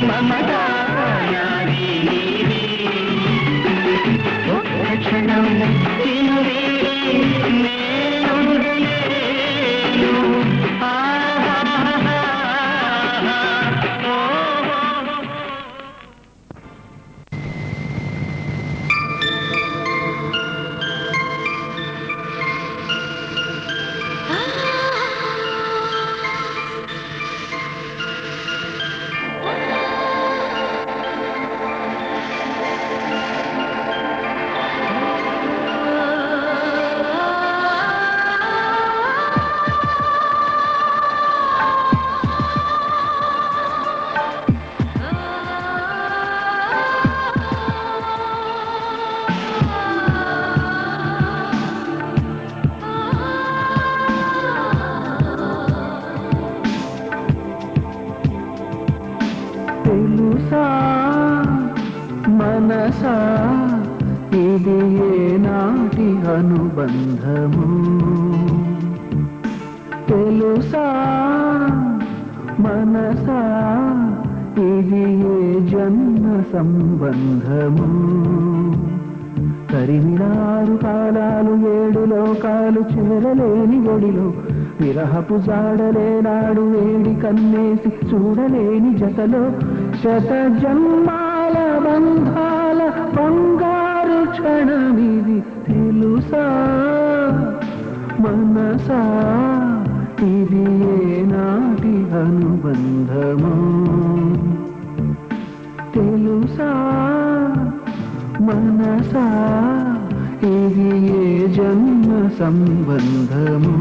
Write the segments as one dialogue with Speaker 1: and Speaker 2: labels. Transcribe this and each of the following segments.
Speaker 1: మమతా నాది నీది ఒక్క క్షణం నిన్ను వీడి నేనుండలేను తెలుసా మనసా ఇది ఏనాటి అనుబంధము తెలుసా మనసా ఇది ఏ జన్మ సంబంధము కరిమినారు కాలాలు 7 లోకాలు చేరలేని ఒడిలో విరహపు జాడలేనాడు వేడి కన్నేసి చూడలేని జతలో శత జన్మాల బంధాల బంగారు క్షణమిది తెలుసా మనసా ఇది ఏనాటి అనుబంధము తెలుసా మనసా ఇది ఏ జన్మ సంబంధము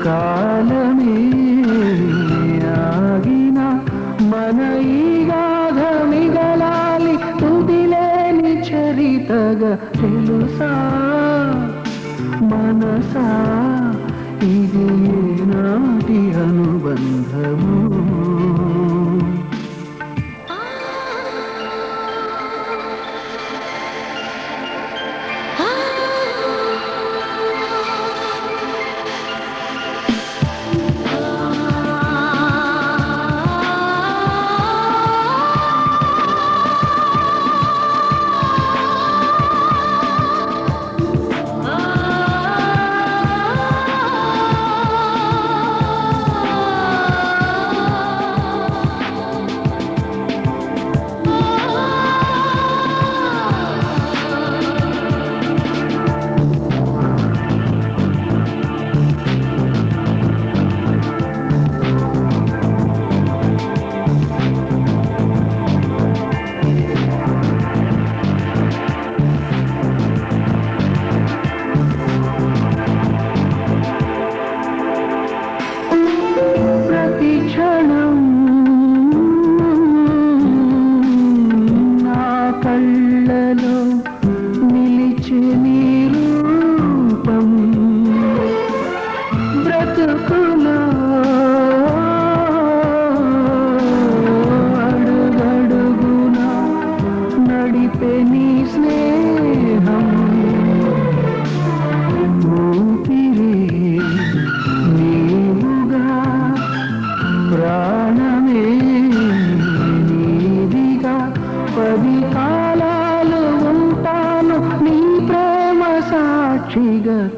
Speaker 1: కాలమే ఆగిన మన ఈ గాథ మిగలాలి తుదిలేని చరితగా తెలుసా మనసా ఇది ఏనాటి అనుబంధము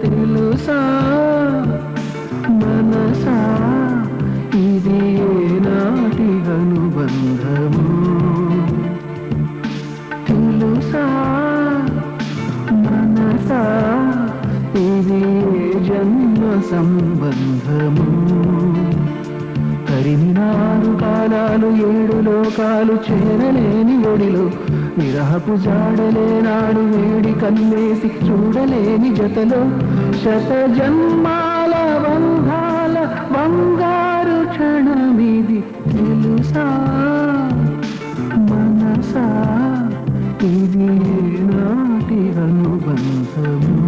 Speaker 1: తెలుసా మనసా ఇది ఏనాటి అనుబంధము తెలుసా మనసా ఇది ఏ జన్మ సంబంధము తరిమినారు కాలాలు 7 లోకాలు చేరలేని ఒడిలో విరహపు జాడలేనాడు వేడి కన్నేసి చూడలేని జతలో శత జన్మాల బంధాల బంగారు క్షణమిది తెలుసా మనసా ఇది నాటి అనుబంధము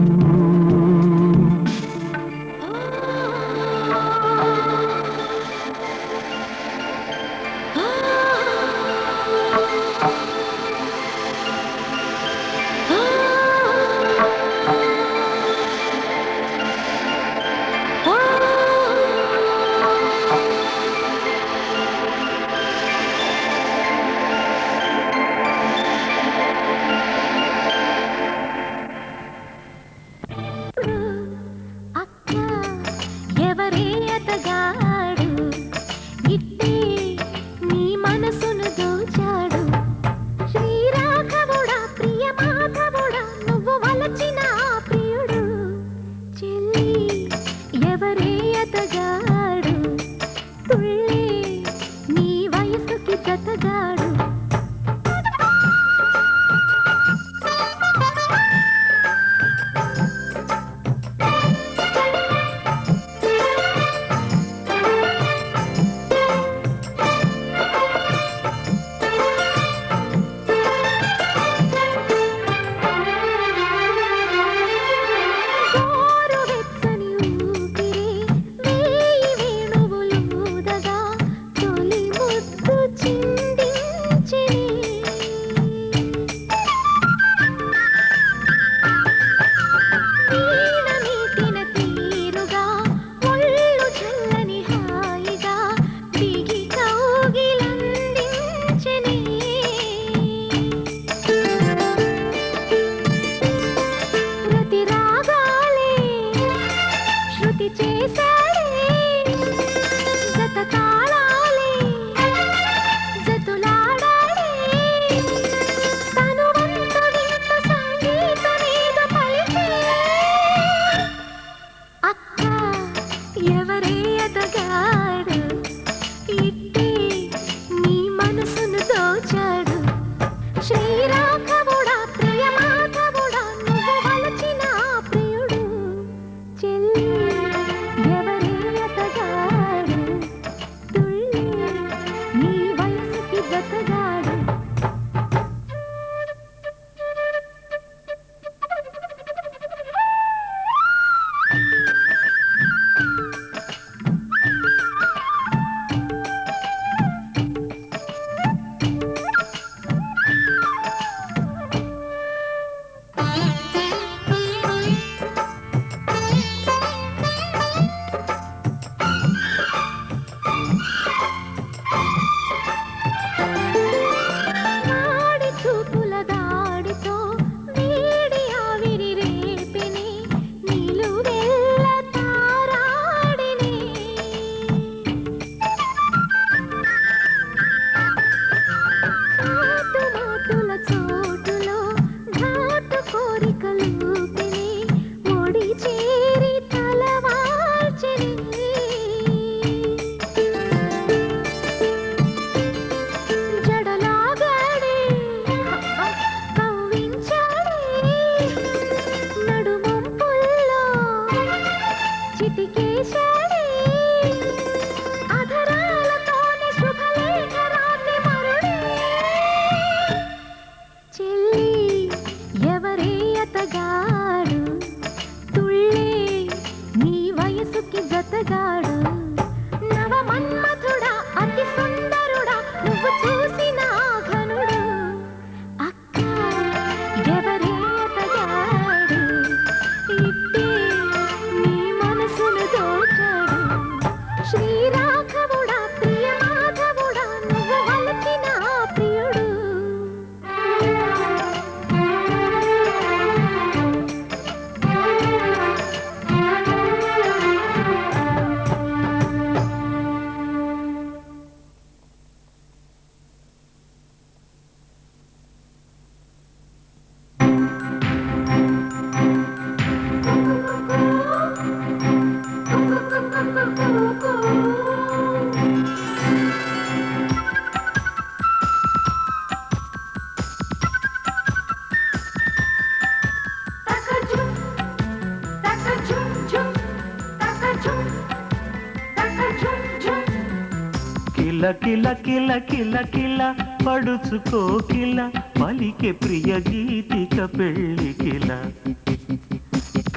Speaker 1: కిల కిల కిల కిల పడుచుకోకిల పలికే ప్రియ గీతిక పెళ్ళి కిల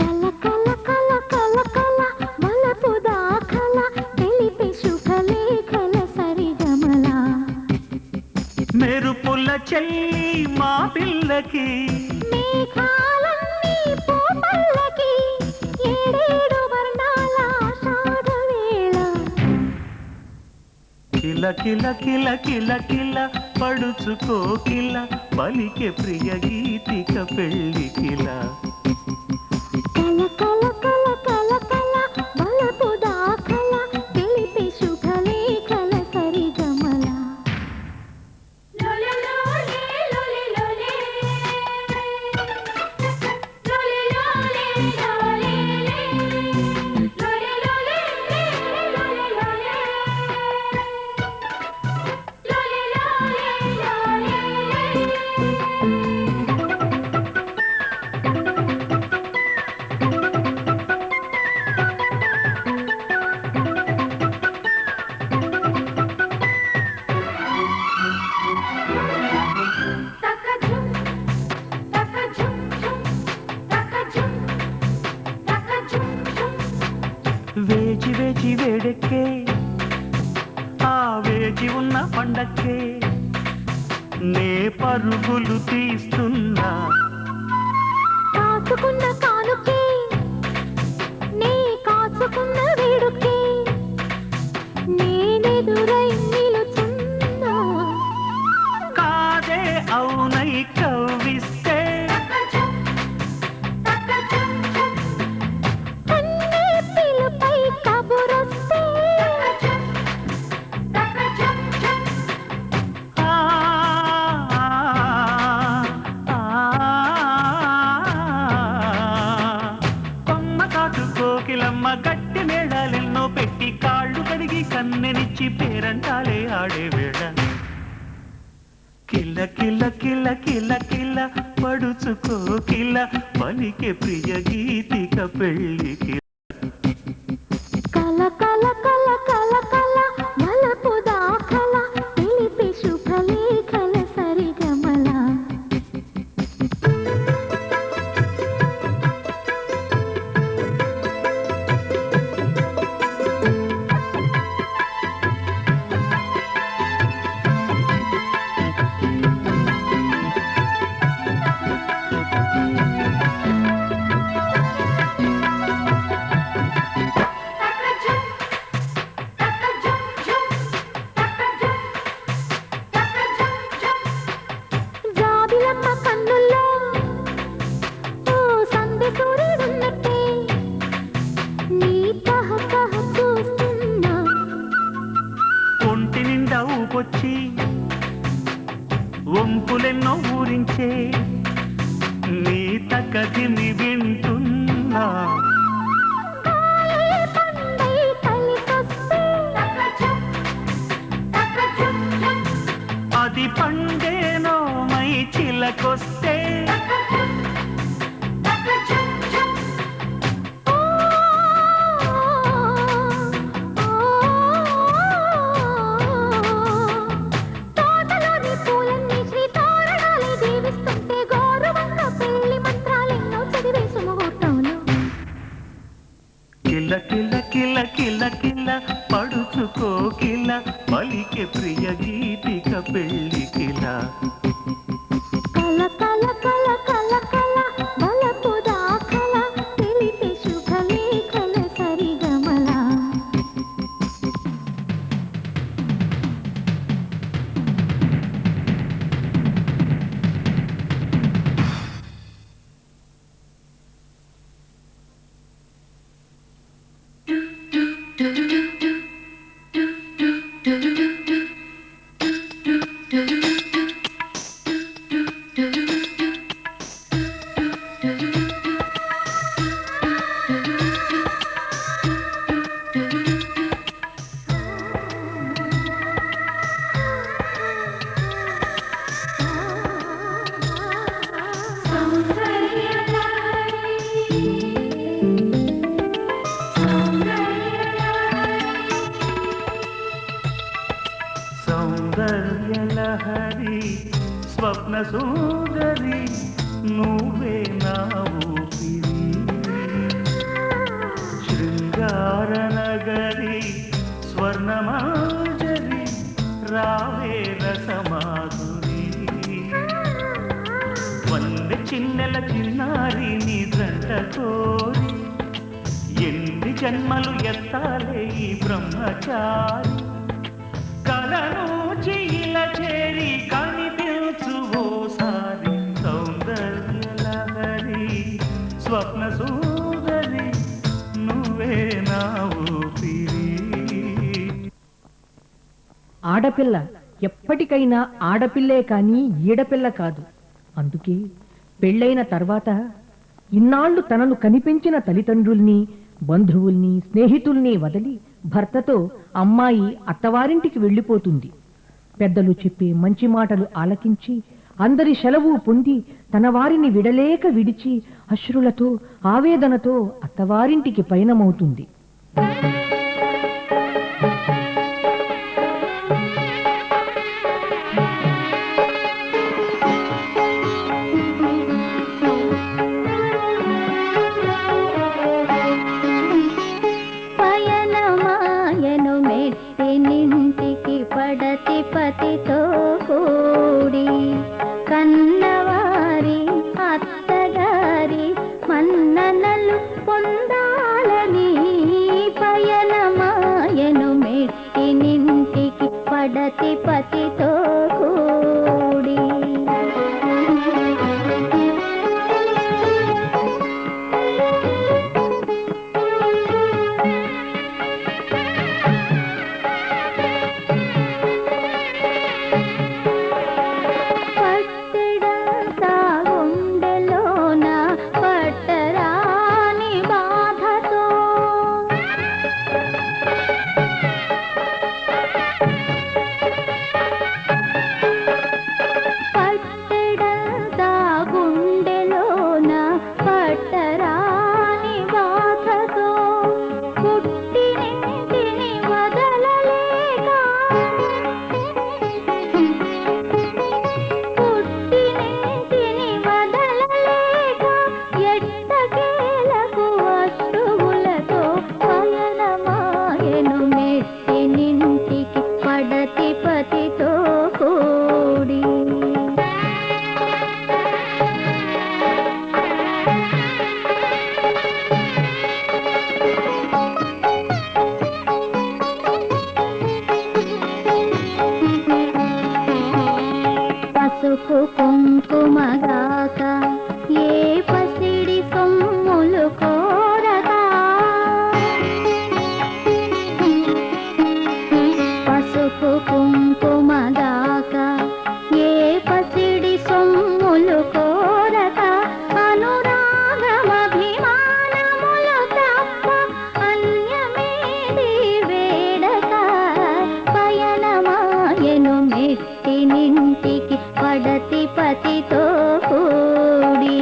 Speaker 2: కల కల కల కల కల వలపు దాఖల తెలిపే శుభలేఖల సరిగమల
Speaker 1: మెరుపుల చెల్లి మా పిల్లకి
Speaker 2: మేఘాలన్నీ పూపల్లకి ఏడేడు వర్ణాల ఆషాఢ వేళ
Speaker 1: కిల కిల కిల కిల కిల పడుచుకోకిల పలికే ప్రియ గీతిక పెళ్ళి కిల
Speaker 2: కల కల కల కల కల వలపు దాఖల తెలిపే శుభలేఖల సరిగమల
Speaker 1: వేచి వేచి వేడెక్కే ఆ వేచి ఉన్న పండక్కే నే పరుగులు తీస్తున్నా
Speaker 2: కాచుకున్న కానుకే నీ కాచుకున్న వేడుకే నేనెదురై నిలుచున్నా
Speaker 1: కాదే అవునై కవ్విస్తే
Speaker 2: అన్నీ పిలుపై కబురొస్తే
Speaker 1: ఆ, ఆ, కొమ్మ కాటు కోకిలమ్మ గట్టి మేళాలెన్నో పెట్టి కాళ్ళు కడిగి కన్నెనిచ్చి పేరంటాలే ఆడే వేళ కిల కిల కిల కిల కిల పడుచుకోకిల పలికే ప్రియ గీతిక పెళ్ళి కిల
Speaker 2: కల కల కల కల కల వలపు దాఖల తెలిపే శుభలేఖల సరిగమల జాబిలమ్మ కన్నుల్లో ఓ సందె సూర్యుడున్నట్టే నీ కహ కహ చూస్తున్నా
Speaker 1: ఒంటి నిండా ఊపొచ్చి వంపులెన్నో ఊరించే నీ తకదిమి వింటున్నా
Speaker 2: కాలే పండై కలిసొస్తే
Speaker 1: అది పండేనో మై చిలకొస్తే
Speaker 2: తోటలోని పూలన్నీ శ్రీ తోరణాలే దీవిస్తుంటే గౌరవంగా పెళ్లి మంత్రాలెన్నో చదివే సుముహూర్తంలో
Speaker 1: కిల కిల కిల కిల కిల పడుచుకోకిల పలికే ప్రియ గీతిక పెళ్ళి కిల
Speaker 2: కల కల కల కల కల వలపు దాఖల తెలిపే శుభలేఖల సరిగమల
Speaker 1: లహరి స్వప్న సుందరి నువ్వే నా ఊపిరి శృంగార నగరి స్వర్ణమాజరి రావే రసమాధురి వంద చిన్నెల చిన్నారి నీ జంట కోరి ఎన్ని జన్మలు ఎత్తాలే ఈ బ్రహ్మచారి కలను చెయ్యిల చేరి కనిపించు ఓసారి సౌందర్య లహరి స్వప్న సుందరి నువ్వే నా ఊపిరి.
Speaker 3: ఆడపిల్ల ఎప్పటికైనా ఆడపిల్లే కానీ ఈడపిల్ల కాదు. అందుకే పెళ్ళైన తర్వాత ఇన్నాళ్లు తనను కనిపించిన తల్లిదండ్రుల్ని బంధువుల్ని స్నేహితుల్ని వదిలి భర్తతో అమ్మాయి అత్తవారింటికి వెళ్ళిపోతుంది. పెద్దలు చెప్పే మంచి మాటలు ఆలకించి అందరి సెలవు పొంది తన వారిని విడలేక విడిచి అశ్రులతో ఆవేదనతో అత్తవారింటికి పయనమవుతుంది.
Speaker 2: పతితో కూడి కన్నవారి అత్తగారి మన్ననలు పొందాలని పయనమాయను మెట్టినింటికి పడతి పతితో కూడి. కుంకుమగాక ఏ పసిడి సొమ్ములు కోరగా పసుపు కుంకుమగాక ఏ పసిడి సొమ్ములు కోరగా అనురాగమభిమానములు తప్ప అన్యమేది వేడక పయనమాయను మెట్టినింటికి పడతి పతితో కూడి.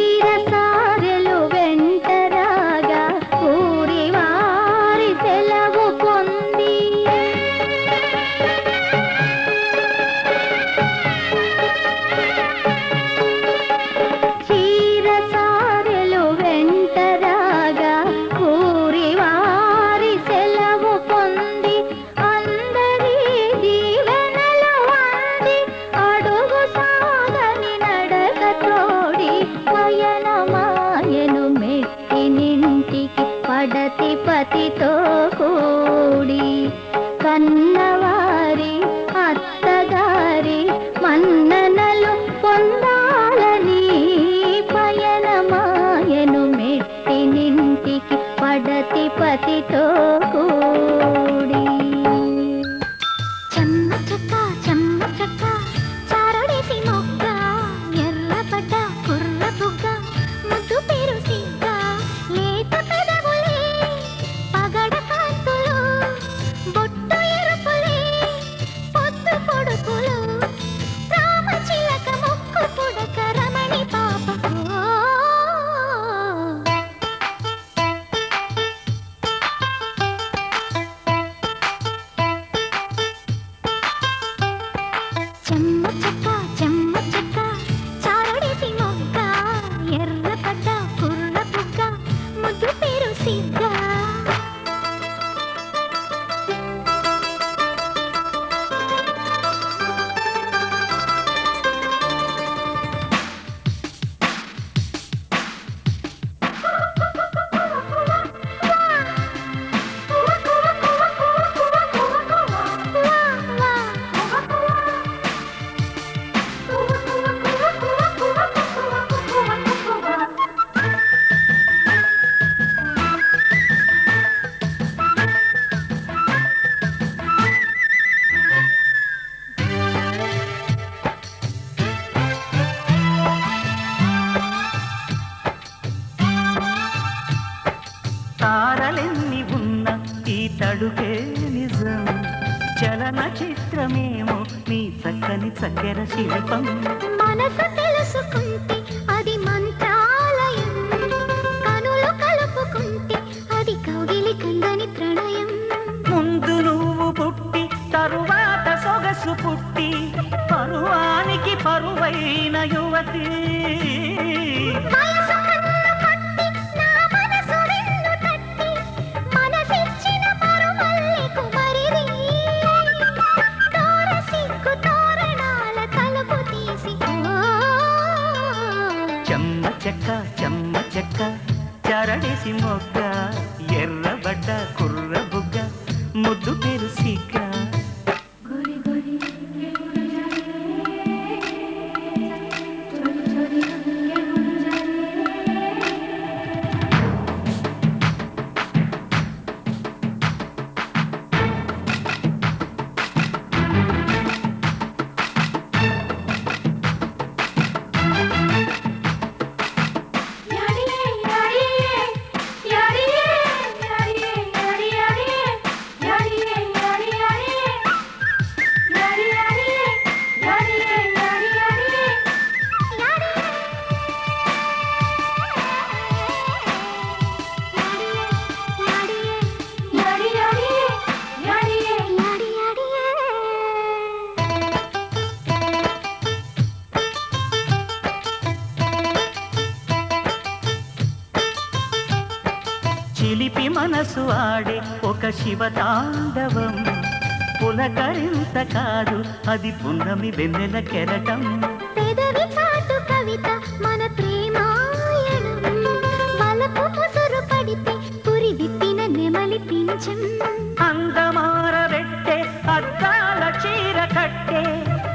Speaker 2: తీరసారెలు వెంటరాగా ఊరి వారి సెలవు పొంది చీరసారెలు వెంటరాగా ఊరి వారి సెలవు పొంది అందరి దీవెనలు అంది అడుగు సాగని నడక తోడి పయనమాయను మెట్టినింటికి పడతి పతితో కూడి కన్నవారి అత్తగారి మన్ననలు పొందాలని పయనమాయను మెట్టినింటికి పడతి పతితో కూడి. చెమ్మ చెక్క చారడేసి మొగ్గ ఎర్రబడ్డ కుర్ర బుగ్గ ముద్దు పేరు సిగ్గ లేత పెదవులే పగడ కాంతులు బొట్టు ఎరుపులే పొద్దు పొడుపులు సిగ్గా
Speaker 1: తారలెన్ని ఉన్న ఈ తడుకే నిజం చలన చిత్రమేమో నీ చక్కని చక్కెర శిల్పం
Speaker 2: మనసు తెలుసుకుంటే అది మంత్రాలయం కనులు కలుపుకుంటే అది కౌగిలి కందని ప్రణయం
Speaker 1: ముందు నువ్వు పుట్టి తరువాత సొగసు పుట్టి పరువానికి పరువైన యువతి
Speaker 2: వయసు కన్ను పట్టి నా మనసు వెన్ను తట్టి మనసిచ్చిన పరుమల్లి కుమరిది తోర సిగ్గు తోరణాల తలుపు తీసి
Speaker 1: చెమ్మ చెక్క చరడేసి మొగ్గ ఎర్రబడ్డ కుర్ర బుగ్గ ముద్దు పేరు సిగ్గ చిలిపి మనసు ఆడే ఒక శివతాండవం పులకరింత కాదు అది పున్నమి వెన్నెల కెరటం
Speaker 2: పెదవి చాటు కవిత మన ప్రేమాయణం వలపు ముసురు పడితే పురి విప్పిన నెమలి పింఛం
Speaker 1: అందమారబెట్టే అద్దాల చీర కట్టే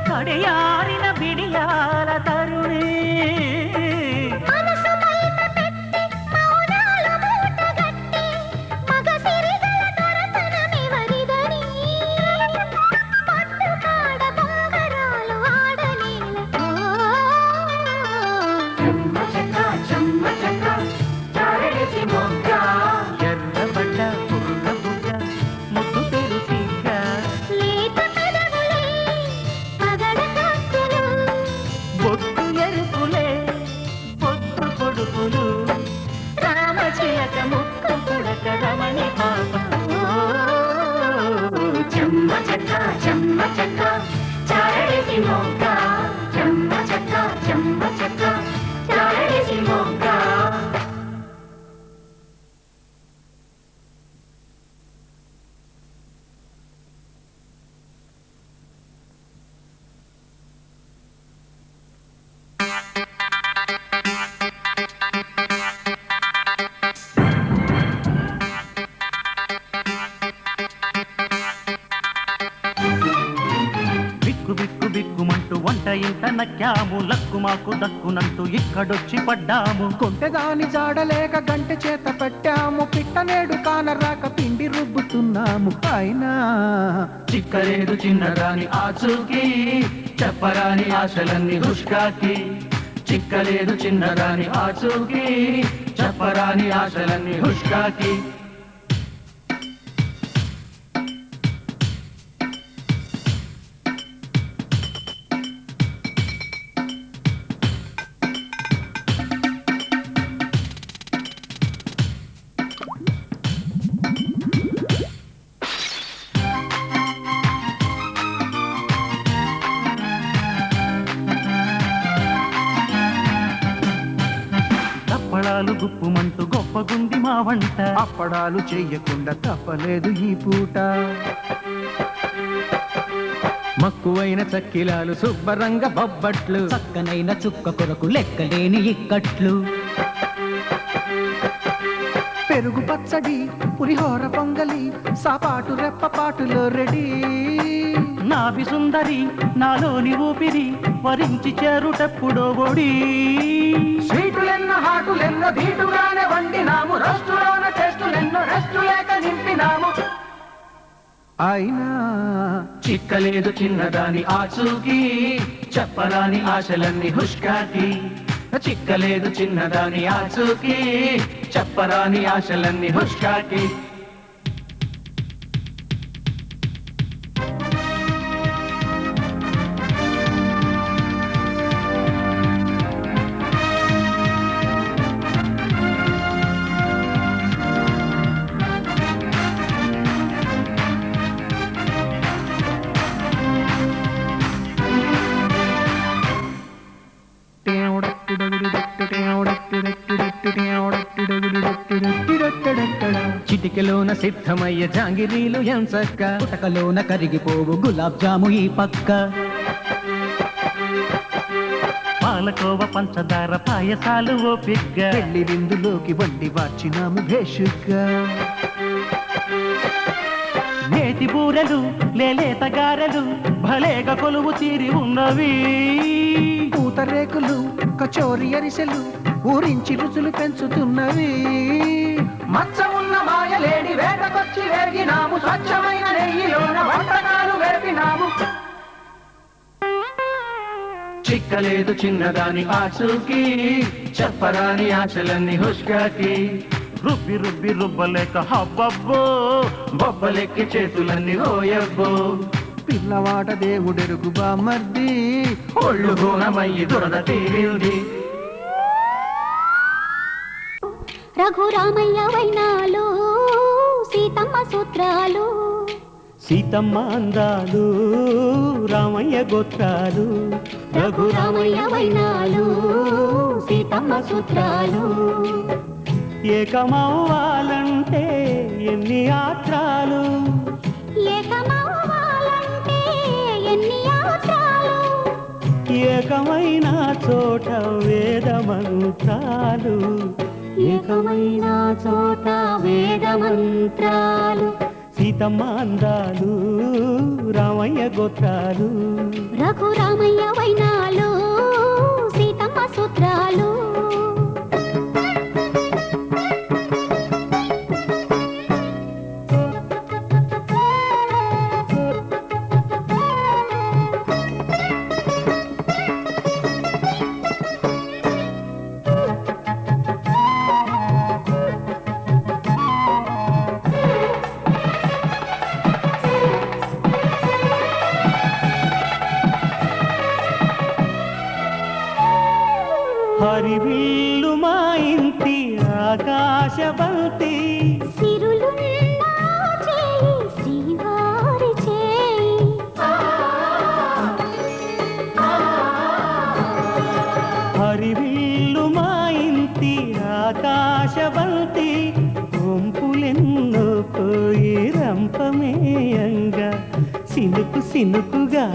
Speaker 1: కడియారిన బిడియాల తరుణే
Speaker 2: మనసు బయట పెట్టి మౌనాలు మూటగట్టి మగ సిరిగల దొరతనమెవరిదని పట్టు కాడ బొంగరాలు ఆడనేల
Speaker 1: ఎర్రబడ్డ కుర్ర బుగ్గ ముద్దు పేరు సిగ్గ
Speaker 2: లేత పెదవులే పగడ కాకులు
Speaker 1: బొట్టు ఎరుపులే పొట్టు పొడుపులు రామచిలక ముక్కు పుడక రమణి పాప చెమ్మ చెక్క చారడేసి మొగ్గ చెమ్మ చెక్క చారడేసి మొగ్గ బిక్కుమంటూ వంట ఇంట నక్కాము లక్కు మాకు దక్కునంటూ ఇక్కడొచ్చి పడ్డాము
Speaker 4: కొంటెదాని జాడలేక గంటె చేత పెట్టాము పిట్టనేడు కానరాక పిండి రుబ్బుతున్నాము అయినా
Speaker 1: చిక్కలేదు చిన్నదాని ఆచూకి చెప్పరాని ఆశలన్నీ హుష్కాకి చిక్కలేదు చిన్నదాని ఆచూకి చెప్పరాని ఆశలన్నీ హుష్కాకి గుప్పుమంటూ గొప్ప గొప్పగుంది మా వంట.
Speaker 4: అప్పడాలు చెయ్యకుండా తప్పలేదు ఈ పూట. మక్కువైన చక్కిలాలు శుభ్రంగ బొబ్బట్లు,
Speaker 5: చక్కనైన చుక్క కొరకు లెక్కలేని ఇక్కట్లు.
Speaker 4: పెరుగు పచ్చడి, పులిహోర పొంగలి, సాపాటు రెప్పపాటులో రెడీ.
Speaker 1: నాభి సుందరి నాలోని ఊపిరి వరించి చేరుటెప్పుడో ఒడి.
Speaker 4: స్వీటులెన్నో హాటులెన్నో ధీటుగానే వండినాము, రెస్టులోన టెస్టులెన్నో రెస్టు లేక నింపినాము. అయినా
Speaker 1: చిక్కలేదు చిన్నదాని ఆచూకి, చెప్పరాని ఆశలన్నీ హుష్కాకి. చిక్కలేదు చిన్నదాని ఆచూకి, చెప్పరాని ఆశలన్నీ హుష్కాకి.
Speaker 4: చిటికెలోన సిద్ధమయ్య జాంగిరీలు ఎంచక్క,
Speaker 5: పుటకలోన కరిగిపోవు గులాబ్ జాము ఈ పక్క.
Speaker 1: పాలకోవ పంచదార పాయసాలు ఓపిగ్గా,
Speaker 4: పెళ్లి విందులోకి వండి వార్చినాము భేషుగ్గా.
Speaker 1: నేతి బూరెలు లేలేత గారెలు భలేగా కొలువు తీరి ఉన్నవి.
Speaker 4: పూతరేకులు కచోరి అరిసెలు ఊరించి రుచులు పెంచుతున్నవి. మచ్చ ఉన్న మాయలేడి వేటకొచ్చి వేగినాము, స్వచ్ఛమైన నెయ్యిలోన వంటకాలు వేపినాము.
Speaker 1: చిక్కలేదు చిన్నదాని ఆచూకి, చెప్పరాని ఆశలన్నీ హుష్కాకి. రుబ్బి రుబ్బి రుబ్బలేక హబ్బబ్బో, బొబ్బలెక్కి చేతులన్నీ ఓయబ్బో.
Speaker 4: పిల్లవాట దేవుడెరుగు బామర్ది,
Speaker 1: ఒళ్ళు హోనమయ్యి దురద తీరింది.
Speaker 2: రఘురామయ్య వైనాలు సీతమ్మ సూత్రాలు.
Speaker 1: సీతమ్మ అందాలు రామయ్య గోత్రాలు.
Speaker 2: రఘురామయ్య వైనాలు సీతమ్మ సూత్రాలు.
Speaker 1: ఏకమవ్వాలంటే ఎన్ని ఆత్రాలు,
Speaker 2: ఏకమవ్వాలంటే ఎన్ని యాత్రాలు.
Speaker 1: ఏకమైన చోట వేద మంత్రాలు.
Speaker 2: ఏకమైన చోట వేద మంత్రాలు.
Speaker 1: సీతమ్మ అందాలు రామయ్య గోత్రాలు.
Speaker 2: రఘురామయ్య వైనాలు సీతమ్మ సూత్రాలు.
Speaker 1: హరివిల్లు మా ఇంటి ఆకాశబంతి,
Speaker 2: సిరులున్నా చేయి శ్రీవారి చేయి.
Speaker 1: హరివిల్లు మా ఇంటి ఆకాశబంతి. వంపులెన్నో పోయి రంపమేయంగా సినుకు సినుకుగా